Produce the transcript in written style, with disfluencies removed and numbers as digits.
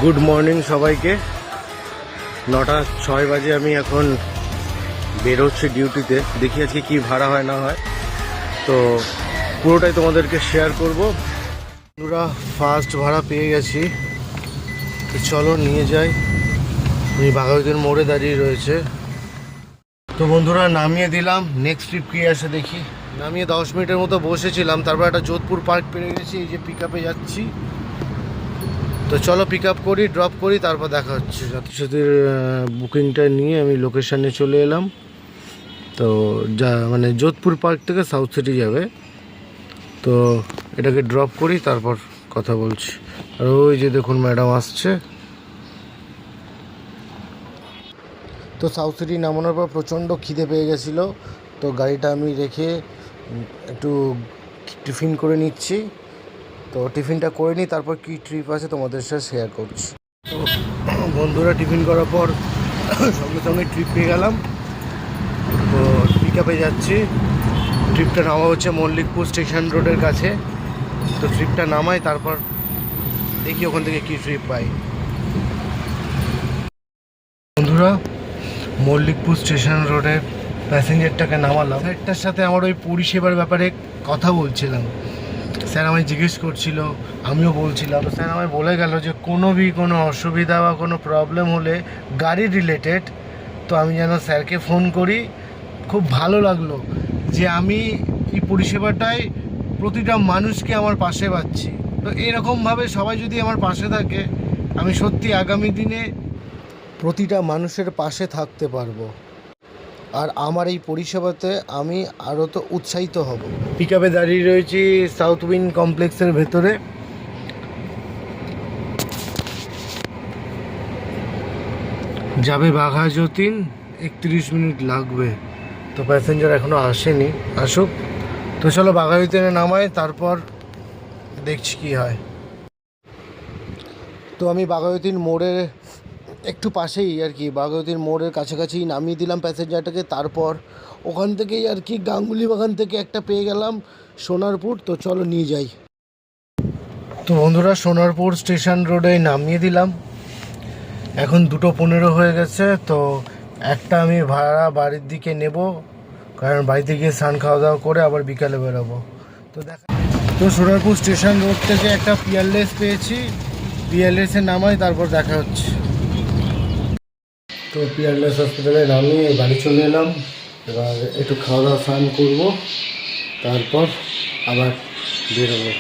Good morning সবাইকে। 9:06 বাজে আমি এখন বেরোচ্ছি ডিউটিতে। দেখি আজকে কি ভাড়া হয় না হয়, তো পুরোটাই তোমাদেরকে শেয়ার করব। পুরা ফার্স্ট ভাড়া পেয়ে গেছি, তো চলো নিয়ে যাই। এই বাঘাযতীন মোড়ে দাঁড়িয়ে রয়েছে। তো বন্ধুরা নামিয়ে দিলাম, নেক্সট ট্রিপ কি আসে দেখি। নামিয়ে 10 মিনিটের মতো বসেছিলাম, তারপর একটা যোধপুর পার্ক পেয়ে গেছি। এই যে পিক আপে যাচ্ছি, তো চলো পিক আপ করি, ড্রপ করি, তারপর দেখা হচ্ছে। যাত্রীসাথীর বুকিংটা নিয়ে আমি লোকেশানে চলে এলাম। তো যা মানে যোধপুর পার্ক থেকে সাউথ সিটি যাবে, তো এটাকে ড্রপ করি, তারপর কথা বলছি। আর ওই যে দেখুন ম্যাডাম আসছে। তো সাউথ সিটি নামানোর পর প্রচণ্ড খিদে পেয়ে গেছিলো, তো গাড়িটা আমি রেখে একটু টিফিন করে নিচ্ছি। তো টিফিনটা করে নিই, তারপর কী ট্রিপ আছে তোমাদের সাথে শেয়ার করছি। তো বন্ধুরা টিফিন করার পর সঙ্গে সঙ্গে ট্রিপ পেয়ে গেলাম। তো পিক আপে যাচ্ছি। ট্রিপটা নামা হচ্ছে মল্লিকপুর স্টেশন রোডের কাছে। তো ট্রিপটা নামাই, তারপর দেখি ওখান থেকে কী ট্রিপ পাই। বন্ধুরা মল্লিকপুর স্টেশন রোডের প্যাসেঞ্জারটাকে নামালাম। স্যারটার সাথে আমার ওই পরিষেবার ব্যাপারে কথা বলছিলাম। স্যার আমায় জিজ্ঞেস করছিল, আমিও বলছিলাম। স্যার আমায় বলে গেল যে কোনো অসুবিধা বা কোনো প্রবলেম হলে গাড়ি রিলেটেড, তো আমি যেন স্যারকে ফোন করি। খুব ভালো লাগলো যে আমি এই পরিষেবাটায় প্রতিটা মানুষকে আমার পাশে পাচ্ছি। তো এরকমভাবে সবাই যদি আমার পাশে থাকে, আমি সত্যি আগামী দিনে প্রতিটা মানুষের পাশে থাকতে পারবো। আর আমার এই পরিষেবাতে আমি আরও তো উৎসাহিত হব। পিক আপে দাঁড়িয়ে রয়েছি সাউথ উইন্ড কমপ্লেক্সের ভেতরে। যাবে বাঘাযতীন, 31 মিনিট লাগবে। তো প্যাসেঞ্জার এখনও আসেনি, আসুক। তো চলো বাঘাযতীনে নামাই, তারপর দেখছি কি হয়। তো আমি বাঘাযতীন মোড়ের একটু পাশেই আর কি, বাঘাযতীন মোড়ের কাছাকাছি নামিয়ে দিলাম প্যাসেঞ্জারটাকে। তারপর ওখান থেকেই আর কি গাঙ্গুলি বাগান থেকে একটা পেয়ে গেলাম সোনারপুর। তো চলো নিয়ে যাই। তো বন্ধুরা সোনারপুর স্টেশন রোডে নামিয়ে দিলাম। এখন 2:15 হয়ে গেছে। তো একটা আমি ভাড়া বাড়ির দিকে নেব, কারণ বাড়িতে গিয়ে স্নান খাওয়া দাওয়া করে আবার বিকালে বেরোবো। তো সোনারপুর স্টেশন রোড থেকে একটা পিয়ারলেস পেয়েছি, পিয়ারলেসে নামাই, তারপর দেখা হচ্ছে। তো পিয়ারলেস হসপিটালে নামিয়ে বাড়ি চলে এলাম। এবার একটু খাওয়া দাওয়া স্নান করবো, তারপর আবার বেরোবো।